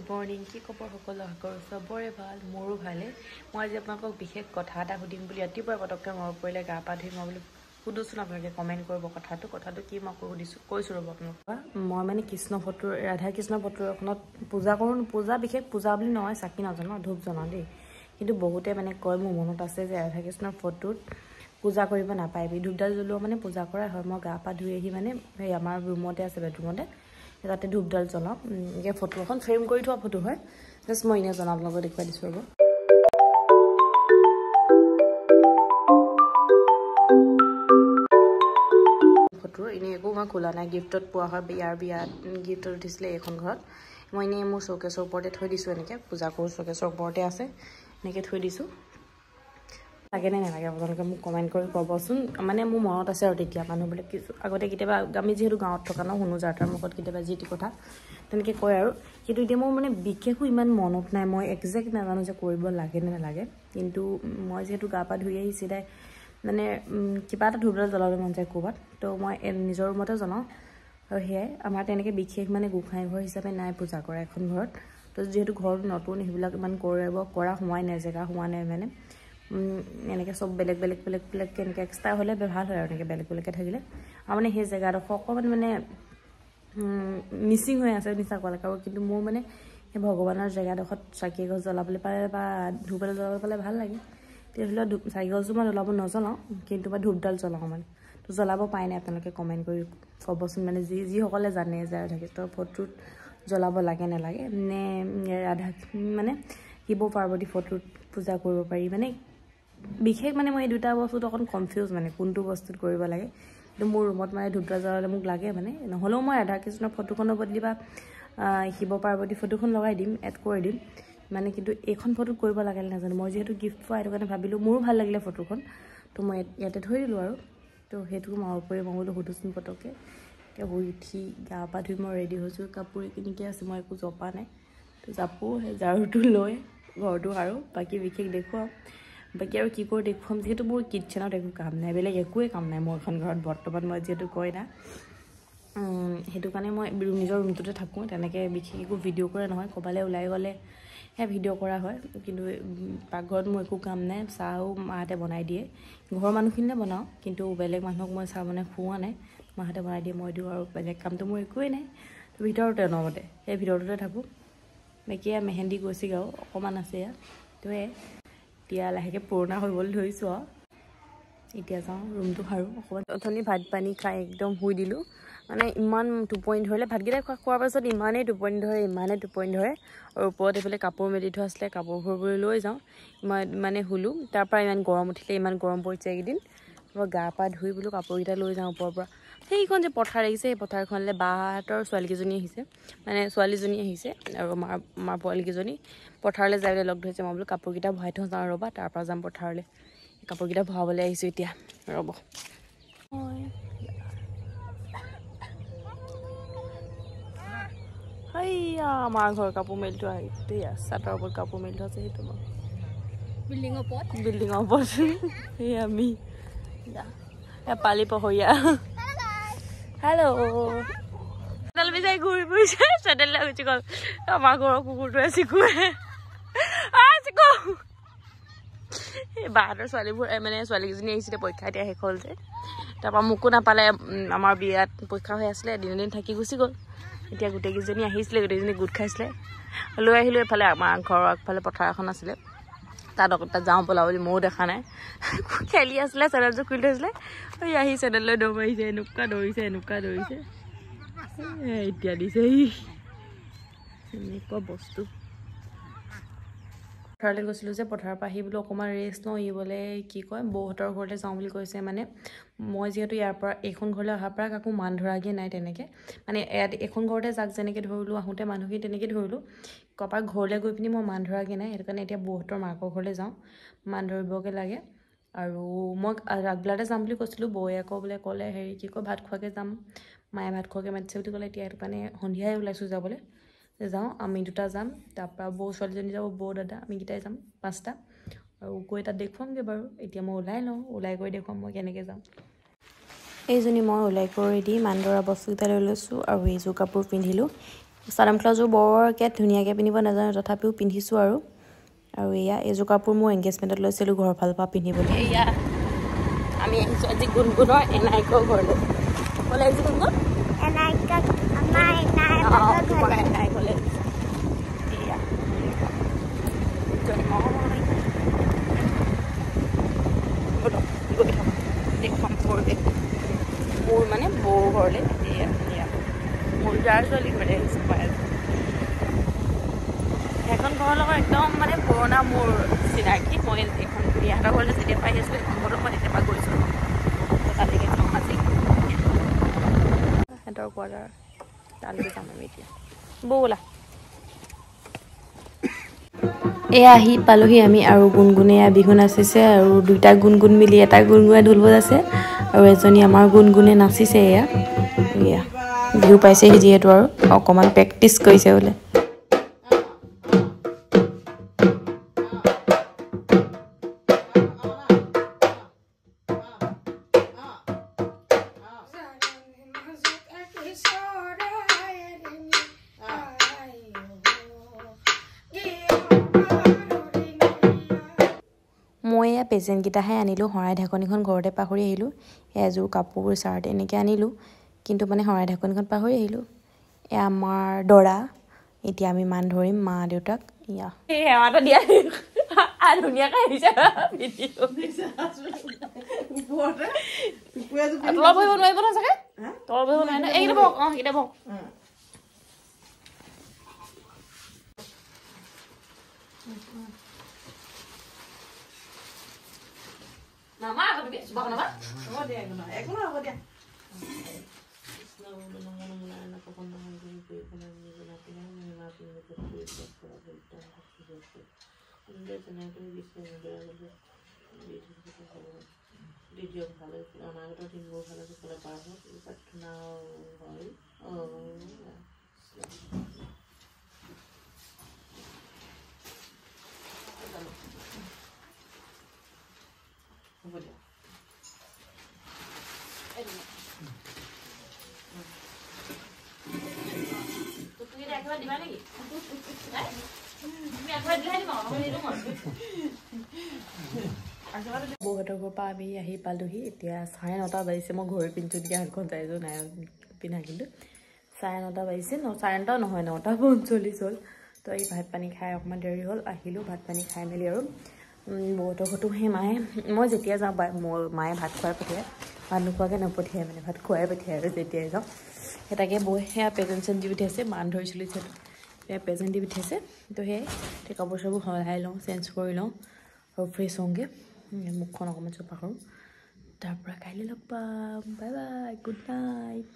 Good morning কি খবৰ সকলো আশা কৰোঁ চবৰে ভাল মোৰো ভালে মই আজি আপোনালোকক বিশেষ কথা এটা সুধিম বুলি ৰাতিপুৱা পটককৈ মনত পৰিলে গা পা ধুই মই বোলো সুধোচোন আপোনালোকে কমেণ্ট কৰিব কথাটো কি মই কৈছোঁ ৰ'ব আপোনালোকক মই মানে কৃষ্ণ ফটো ৰাধা কৃষ্ণ ফটো এখনত পূজা কৰোঁ বিশেষ পূজা বুলি নহয় চাকি নজনাওঁ ধূপ জনাওঁ দেই কিন্তু বহুতে মানে কয় মোৰ মনত আছে যে ৰাধা কৃষ্ণৰ ফটোত পূজা কৰিব নাপায় ধূপডাল জ্বলোৱা মানে পূজা কৰা হয় মই গা পা ধুই আহি মানে সেই আমাৰ ৰুমতে আছে বেডৰুমতে তাতে ধূপডাল জ্বলাওঁ এনেকৈ ফটো এখন ফ্ৰেম কৰি থোৱা ফটো হয় জাষ্ট মই এনেই জনাব লগত দেখুৱাই দিছোঁ ৰ'ব ফটো এনেই একো মই খোলা নাই গিফ্টত পোৱা হয় বিয়াত গিফ্টত উঠিছিলে এইখন ঘৰত মই এনেই মোৰ শ্ব'কেছৰ ওপৰতে থৈ দিছোঁ এনেকৈ পূজা কৰোঁ শ্ব'কেছৰ ওপৰতে আছে এনেকৈ থৈ দিছোঁ লাগেনে নালাগে আপোনালোকে মোক কমেণ্ট কৰি ক'বচোন মানে মোৰ মনত আছে আৰু তেতিয়া মানুহবিলাক কিছু আগতে কেতিয়াবা আমি যিহেতু গাঁৱত থকা ন শুনো যাৰ তাৰ মুখত কেতিয়াবা যি টি কথা তেনেকৈ কয় আৰু কিন্তু এতিয়া মোৰ মানে বিশেষো ইমান মনত নাই মই একজেক্ট নাজানো যে কৰিব লাগে নে নালাগে কিন্তু মই যিহেতু গা পা ধুই আহিছিলে মানে কিবা এটা ধূপডাল জ্বলাবলৈ মন যায় ক'ৰবাত তো মই নিজৰ ৰুমতে জনাওঁ আৰু সেয়াই আমাৰ তেনেকৈ বিশেষ মানে গোঁসাই ঘৰ হিচাপে নাই পূজা কৰা এখন ঘৰত তো যিহেতু ঘৰটো নতুন সেইবিলাক ইমান কৰা সোমাই নাই জেগা সোমোৱা নাই মানে এনেকৈ চব বেলেগ এনেকৈ এক্সট্ৰা হ'লে ভাল হয় আৰু এনেকৈ বেলেগকৈ থাকিলে আৰু মানে সেই জেগাডোখৰ অকণমান মানে মিচিং হৈ আছে নিচা ক'লে আৰু কিন্তু মোৰ মানে সেই ভগৱানৰ জেগাডোখৰত চাকি এগছ জ্বলাবলৈ পালে বা ধূপ এডাল জ্বলাবলৈ পালে ভাল লাগে তেতিয়া ধৰি লওক চাকি গছটো মই নজ্বলাওঁ কিন্তু মই ধূপডাল জ্বলাওঁ মানে তো জ্বলাব পাই নাই আপোনালোকে কমেণ্ট কৰি ক'বচোন মানে যিসকলে জানে যে ৰাধাকৃষ্ণৰ ফটোত জ্বলাব লাগে নালাগে নে ৰাধা মানে শিৱ পাৰ্বতী ফটোত পূজা কৰিব পাৰি মানে বিশেষ মানে মই এই দুটা বস্তুটো অকণ কনফিউজ মানে কোনটো বস্তুত কৰিব লাগে কিন্তু মোৰ ৰুমত মানে ধূপডাল জ্বলালে মোক লাগে মানে নহ'লেও মই ৰাধাকৃষ্ণৰ ফটোখনৰ বদলি বা শিৱ পাৰ্বতী ফটোখন লগাই দিম এড কৰি দিম মানে কিন্তু এইখন ফটোত কৰিব লাগে নাজানো মই যিহেতু গিফ্ট পোৱা সেইটো কাৰণে ভাবিলোঁ মোৰো ভাল লাগিলে ফটোখন তো মই ইয়াতে থৈ দিলোঁ আৰু তো সেইটো মনত পৰি মই বোলো সুধোচোন পটককৈ এতিয়া শুই উঠি গা পা ধুই মই ৰেডি হৈছোঁ কাপোৰ এইখিনিকে আছে মই একো জপা নাই তো জাপোঁ সেই ঝাৰুটো লৈ ঘৰটো আৰু বাকী বিশেষ দেখুৱাম বাকী আৰু কি কৰোঁ দেখুৱাম যিহেতু মোৰ কিটচেনত একো কাম নাই বেলেগ একোৱেই কাম নাই মোৰ এখন ঘৰত বৰ্তমান মই যিহেতু কয় না সেইটো কাৰণে মই নিজৰ ৰুমটোতে থাকোঁ তেনেকৈ বিশেষ একো ভিডিঅ' কৰা নহয় ক'ৰবালৈ ওলাই গ'লে সেয়া ভিডিঅ' কৰা হয় কিন্তু পাকঘৰত মোৰ একো কাম নাই চাহো মাহঁতে বনাই দিয়ে ঘৰৰ মানুহখিনিয়ে বনাওঁ কিন্তু বেলেগ মানুহক মই চাহ বনাই খুওৱা নাই মাহঁতে বনাই দিয়ে মই দিওঁ আৰু বেলেগ কামটো মোৰ একোৱেই নাই ভিতৰতে অনবতে সেই ভিতৰতে থাকোঁ বাকী মেহেন্দি গৈছে আৰু অকণমান আছে ইয়াত তোৱে এতিয়া লাহেকৈ পুৰণা হৈ গ'ল ধৰিছোঁ আৰু এতিয়া যাওঁ ৰুমটো সাৰোঁ অকণমান অথনি ভাত পানী খাই একদম শুই দিলোঁ মানে ইমান টোপনি ধৰিলে ভাতকেইটা খোৱাৰ পাছত ইমানেই টোপনি ধৰে আৰু ওপৰত এইফালে কাপোৰ মেলি থোৱা আছিলে কাপোৰবোৰ লৈ যাওঁ মানে শুলোঁ তাৰপৰা ইমান গৰম উঠিলে ইমান গৰম পৰিছে এইকেইদিন মই গা পা ধুই বোলো কাপোৰকেইটা লৈ যাওঁ ওপৰৰ পৰা সেইখন যে পথাৰ আহিছে সেই পথাৰখনলৈ বাহঁতৰ ছোৱালীজনী আহিছে আৰু আমাৰ পোৱালীকেইজনী পথাৰলৈ যাই পেলাই লগ ধৰিছে মই বোলো কাপোৰকেইটা ভৰাই থওঁ যাওঁ ৰ'বা তাৰপৰা যাম পথাৰলৈ কাপোৰকেইটা ভৰাবলৈ আহিছোঁ এতিয়া ৰ'ব সেইয়া আমাৰ ঘৰ কাপোৰ মেলি থোৱা সেইয়া চাটৰ ওপৰত কাপোৰ মেলি থোৱা আছে সেইটো মই বিল্ডিঙৰ ওপৰত সেই আমি পালি পহৰীয়া হেল্ল' চেণ্ডেল বিচাৰি ঘূৰি ফুৰিছে চেণ্ডেল লৈ গুচি গ'ল আমাৰ ঘৰৰ কুকুৰটোৱে চিকুৱে এই বাহঁতৰ ছোৱালীবোৰ মানে ছোৱালীকেইজনী আহিছিলে পৰীক্ষা এতিয়া শেষ হ'ল যে তাৰপৰা মোকো নাপালে আমাৰ বিয়াত পৰীক্ষা হৈ আছিলে এদিন থাকি গুচি গ'ল এতিয়া গোটেইকেইজনী আহিছিলে গোটেইকেইজনী গোট খাইছিলে লৈ আহিলোঁ এইফালে আমাৰ ঘৰৰ আগফালে পথাৰ এখন আছিলে তাত যাওঁ বলা বুলি ময়ো দেখা নাই খেলি আছিলে চেণ্ডেলযোৰ খুলি থৈছিলে আহি চেণ্ডেল লৈ দৌৰ মাৰিছে এনেকুৱা দৌৰিছে এতিয়া দিছে এনেকুৱা বস্তু পথাৰলৈ গৈছিলোঁ যে পথাৰৰ পৰা আহি বোলো অকণমান ৰেষ্ট লওঁ বোলে কি কয় বৌহঁতৰ ঘৰলৈ যাওঁ বুলি কৈছে মানে মই যিহেতু ইয়াৰ পৰা এইখন ঘৰলৈ অহাৰ পৰা কাকো মান ধৰাগৈ নাই তেনেকৈ মানে ইয়াত এইখন ঘৰতে যাক যেনেকৈ ধৰিলোঁ আহোঁতে মানুহখিনি তেনেকৈ ধৰিলোঁ কাৰোবাৰ ঘৰলৈ গৈ পিনি মই মান ধৰাগৈ নাই সেইটো কাৰণে এতিয়া বৌহঁতৰ মাকৰ ঘৰলৈ যাওঁ মান ধৰিবগৈ লাগে আৰু মই আগবেলাতে যাম বুলি কৈছিলোঁ বৌয়ে আকৌ বোলে ক'লে হেৰি কি কয় ভাত খোৱাকৈ যাম মায়ে ভাত খোৱাকৈ মাতিছে বুলি ক'লে এতিয়া সেইটো কাৰণে সন্ধিয়াই ওলাইছোঁ যাবলৈ যাওঁ আমি দুটা যাম তাৰপৰা বৌ ছোৱালীজনী যাব বৌ দাদা আমি কেইটাই যাম 5টা আৰু গৈ তাত দেখুৱামগৈ বাৰু এতিয়া মই ওলাই গৈ দেখুৱাম মই কেনেকৈ যাম এইজনী মই ওলাই কৰি দি মান ধৰা বস্তুকেইটা লৈ লৈছোঁ আৰু এইযোৰ কাপোৰ পিন্ধিলোঁ চাদৰ মেখেলাযোৰ বৰকৈ ধুনীয়াকৈ পিন্ধিব নাজানো তথাপিও পিন্ধিছোঁ আৰু এয়া এইযোৰ কাপোৰ মই এংগেজমেণ্টত লৈছিলোঁ ঘৰৰ ফালৰ পৰা পিন্ধিবলৈ এয়া আমি আহিছোঁ আজি গুণগুণৰ এনাইকৰ ঘৰলৈ ক'লে আহিছোঁ গুণগুণ এনাইকলৈ এয়া গৈ থাকা দেখুৱাম পৰিৱেশ মোৰ মানে বৌ ঘৰলৈ এয়া এয়া মোৰ যাৰ ছোৱালী ঘৰলৈ আহিছোঁ পাই সেইখন ঘৰৰ লগত একদম মানে পুৰণা মোৰ চিনাকি মই এইখন বিয়াহঁতৰ ঘৰলৈ যেতিয়া পাই আছোঁ এইখন ঘৰলৈ মই তেতিয়াৰ পৰা গৈছোঁ তালৈকে যাওঁ আজি সিহঁতৰ কোৱাৰ্টাৰ তালৈকে যাম আমি এতিয়া ব'লা এয়া আহি পালোহি আমি আৰু গুণগুণে বিহু নাচিছে আৰু দুইটা গুণগুণ মিলি এটা গুণগুণে ঢোল বজাইছে আৰু এজনী আমাৰ গুণগুণে নাচিছে এয়া এয়া বিহু পাইছেহি যিহেতু আৰু অকণমান প্ৰেক্টিচ কৰিছে বোলে মই এয়া পেজেণ্টকেইটাহে আনিলোঁ শৰাই ঢাকনিখন ঘৰতে পাহৰি আহিলোঁ এযোৰ কাপোৰ চাৰ্ট এনেকৈ আনিলোঁ কিন্তু মানে শৰাই ঢাকনিখন পাহৰি আহিলোঁ এয়া আমাৰ দৰা এতিয়া আমি মান ধৰিম মা দেউতাক ইয়া সেৱা এটা দিয়া ধুনীয়াকৈ আহিছে তলত বহিব নোৱাৰিব নহয় চাগে তলত বহিব নোৱাৰে নহয় এইকেইটা বহক অঁ সেইকেইটা বহক Mama, aku juga suka kenapa? Oh dia kenapa? Aku apa dia? বৌহঁতৰ ঘৰৰ পৰা আমি আহি পালোহি এতিয়া 9:30 বাজিছে মই ঘড়ী পিন্ধি দিয়া হাতখন যাইছোঁ নাই পিন্ধা কিন্তু 9:30 বাজিছে 9:30 নহয় 9:45 হ'ল তো এই ভাত পানী খাই অকণমান দেৰি হ'ল আহিলোঁ ভাত পানী খাই মেলি আৰু বৌহঁতৰ ঘৰতো সেই মায়ে মই যেতিয়া যাওঁ মোৰ মায়ে ভাত খুৱাই পঠিয়াই ভাত নোখোৱাকৈ নপঠিয়াই মানে ভাত খুৱাই পঠিয়াই আৰু যেতিয়াই যাওঁ সেই তাকে বৌ সেয়া প্ৰেজেণ্ট দি পঠিয়াইছে মান ধৰিছিলোঁ যিহেতু সেয়া প্ৰেজেণ্ট দি পঠিয়াইছে তো সেই কাপোৰ চাপোৰ সলাই লওঁ চেঞ্জ কৰি লওঁ আৰু ফ্ৰেছ হওঁগৈ মুখখন অকণমান চফা কৰোঁ তাৰপৰা কাইলৈ লগ পাম বাই বাই গুড নাইট